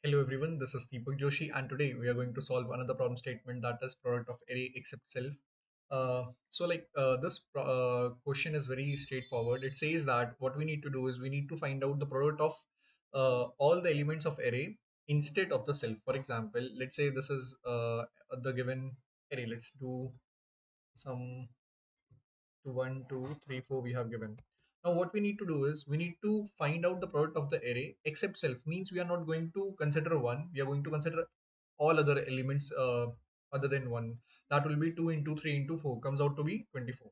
Hello everyone, this is DEEPAK Joshi, and today we are going to solve another problem statement, that is product of array except self. This question is very straightforward. It says that what we need to do is we need to find out the product of all the elements of array instead of the self. For example, let's say this is the given array. Let's do some to 1, 2, 3, 4 we have given. Now what we need to do is we need to find out the product of the array except self. Means we are not going to consider one, we are going to consider all other elements other than one. That will be 2 into 3 into 4 comes out to be 24.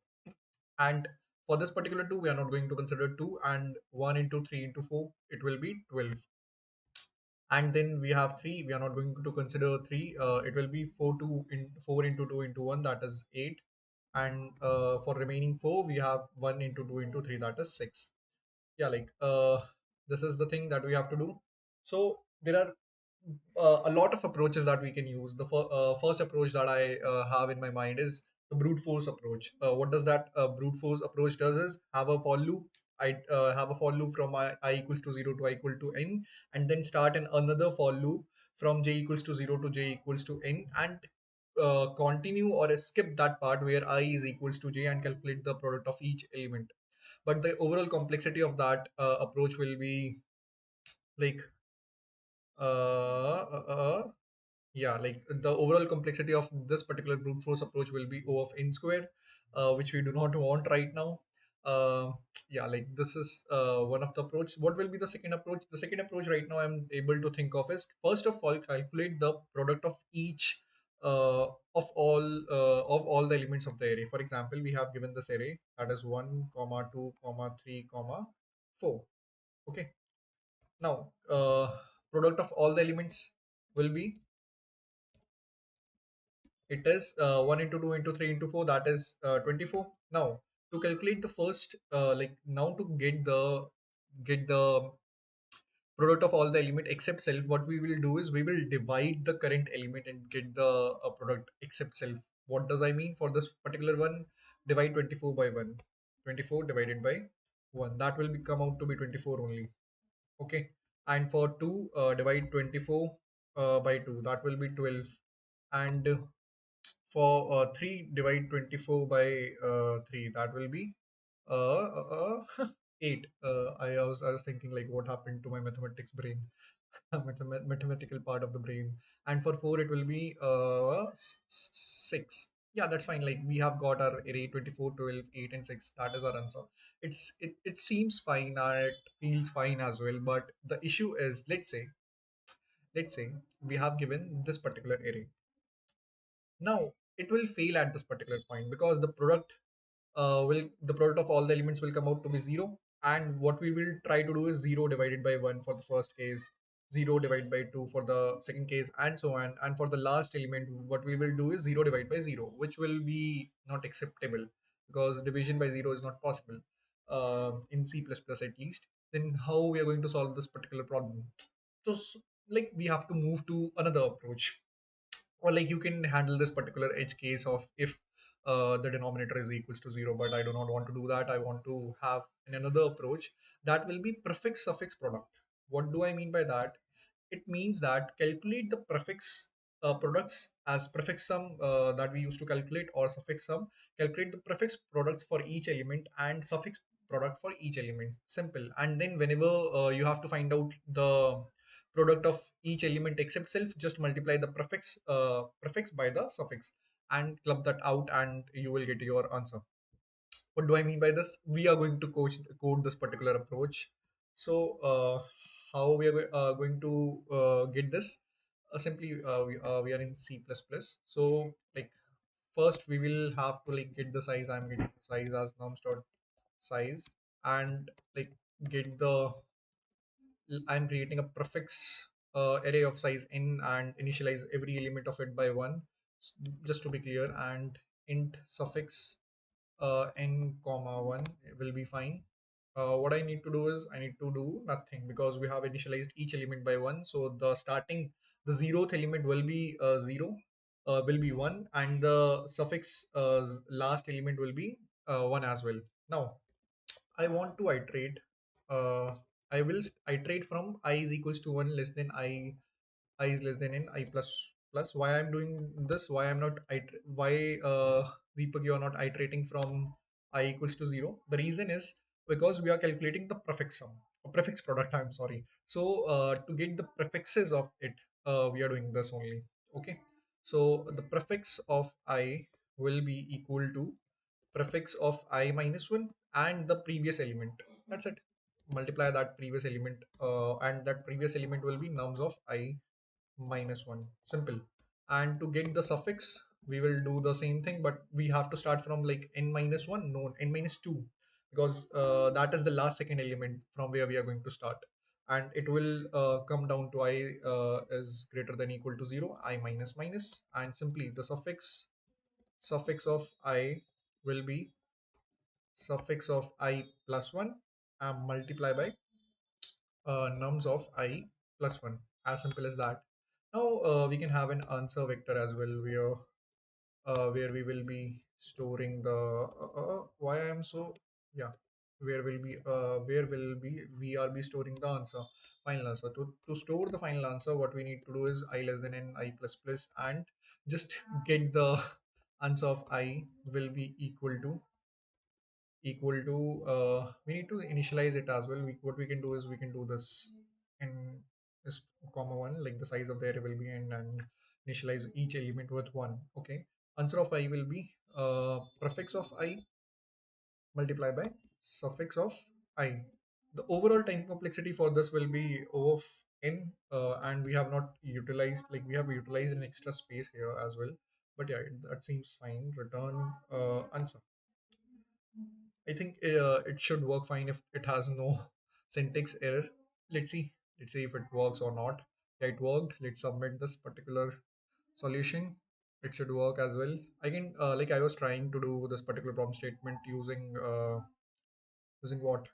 And for this particular 2 we are not going to consider 2, and 1 into 3 into 4 it will be 12. And then we have 3, we are not going to consider 3, it will be 4 into 2 into 1, that is 8. And for remaining 4 we have 1 into 2 into 3, that is 6. Yeah, this is the thing that we have to do. So there are a lot of approaches that we can use. The first approach that I have in my mind is the brute force approach. What does that brute force approach does is have a for loop. I have a for loop from I equals to 0 to I equal to n, and then start another for loop from j equals to 0 to j equals to n, and continue or skip that part where I is equals to j and calculate the product of each element. But the overall complexity of that approach will be like uh, uh, uh, yeah, like the overall complexity of this particular brute force approach will be O of n square, which we do not want right now. uh, yeah, like this is one of the approach. What will be the second approach? The second approach right now I'm able to think of is, first of all, calculate the product of each uh, of all the elements of the array. For example, we have given this array that is 1 comma 2 comma 3 comma 4. Okay, now product of all the elements will be, it is 1 into 2 into 3 into 4, that is 24. Now to calculate the first now to get the product of all the element except self, what we will do is we will divide the current element and get the product except self. What does I mean? For this particular one, divide 24 by 1. 24 divided by 1, that will come out to be 24 only. Okay, and for 2, divide 24 by 2, that will be 12. And for 3, divide 24 by 3, that will be 8. I was thinking like what happened to my mathematics brain. Mathematical part of the brain. And for 4 it will be 6. Yeah, that's fine. Like we have got our array 24, 12, 8 and 6. That is our answer. It seems fine and it feels fine as well, but the issue is, let's say we have given this particular array. Now it will fail at this particular point because the product of all the elements will come out to be 0. And what we will try to do is 0 divided by 1 for the first case, 0 divided by 2 for the second case, and so on. And for the last element, what we will do is 0 divided by 0, which will be not acceptable because division by 0 is not possible in C++ at least. Then how we are going to solve this particular problem? So like we have to move to another approach, or like you can handle this particular edge case of if the denominator is equals to 0. But I do not want to do that. I want to have another approach that will be prefix suffix product. What do I mean by that? It means that calculate the prefix products as prefix sum that we used to calculate, or suffix sum. Calculate the prefix products for each element and suffix product for each element. Simple. And then whenever you have to find out the product of each element except self, just multiply the prefix by the suffix and club that out, and you will get your answer. What do I mean by this? We are going to code this particular approach. So how we are going to get this? We are in C++. So like first we will have to like get the size. I'm getting the size as nums dot size, and like get the I'm creating a prefix array of size n and initialize every element of it by 1, just to be clear. And int suffix n comma 1 will be fine. What I need to do is I need to do nothing because we have initialized each element by 1. So the zeroth element will be 0, will be 1, and the suffix last element will be 1 as well. Now I want to iterate. Uh, I will iterate from I is equals to 1 less than I I is less than n I plus plus. Why I'm doing this? Why I'm not why Deepak, you are not iterating from I equals to 0? The reason is because we are calculating the prefix sum or prefix product, I'm sorry. So to get the prefixes of it, we are doing this only. Okay, so the prefix of I will be equal to prefix of I minus 1 and the previous element. That's it. Multiply that previous element, and that previous element will be nums of I minus 1. Simple. And to get the suffix, we will do the same thing, but we have to start from like n minus 1, no, n minus 2, because that is the last second element from where we are going to start. And it will come down to I is greater than equal to 0, I minus minus, and simply the suffix of I will be suffix of I plus 1 and multiply by nums of I plus 1. As simple as that. Now we can have an answer vector as well, where we will be storing the why I am so yeah where will be we are be storing the answer, final answer. To store the final answer, what we need to do is I less than n I plus plus, and just get the answer of I will be we need to initialize it as well. What we can do is we can do this in this comma one, like the size of the array will be n, and initialize each element with one. Okay, answer of I will be prefix of I multiplied by suffix of I. The overall time complexity for this will be O of n, and we have not utilized, like we have utilized an extra space here as well. But yeah, that seems fine. Return answer. I think it should work fine if it has no syntax error. Let's see. Let's see if it works or not. Yeah, it worked. Let's submit this particular solution. It should work as well. I can like I was trying to do this particular problem statement using using what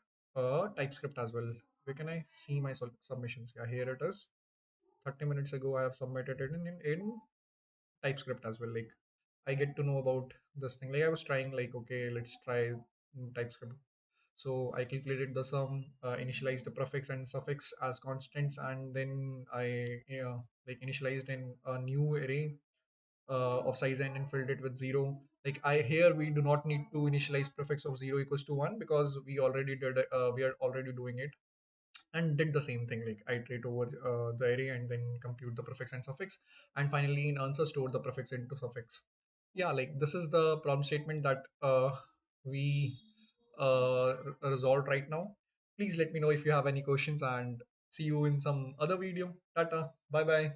TypeScript as well. Where can I see my submissions? Yeah, here it is. 30 minutes ago, I have submitted it in TypeScript as well. Like I get to know about this thing. Like I was trying, like okay, let's try TypeScript. So I calculated the sum, initialized the prefix and suffix as constants, and then I like initialized in a new array of size n and filled it with 0. Like I here we do not need to initialize prefix of 0 equals to 1, because we already did we are already doing it, and did the same thing, like iterate over the array and then compute the prefix and suffix, and finally in answer store the prefix into suffix. Yeah, like this is the problem statement that we resolved right now. Please let me know if you have any questions, and see you in some other video. Tata, bye bye.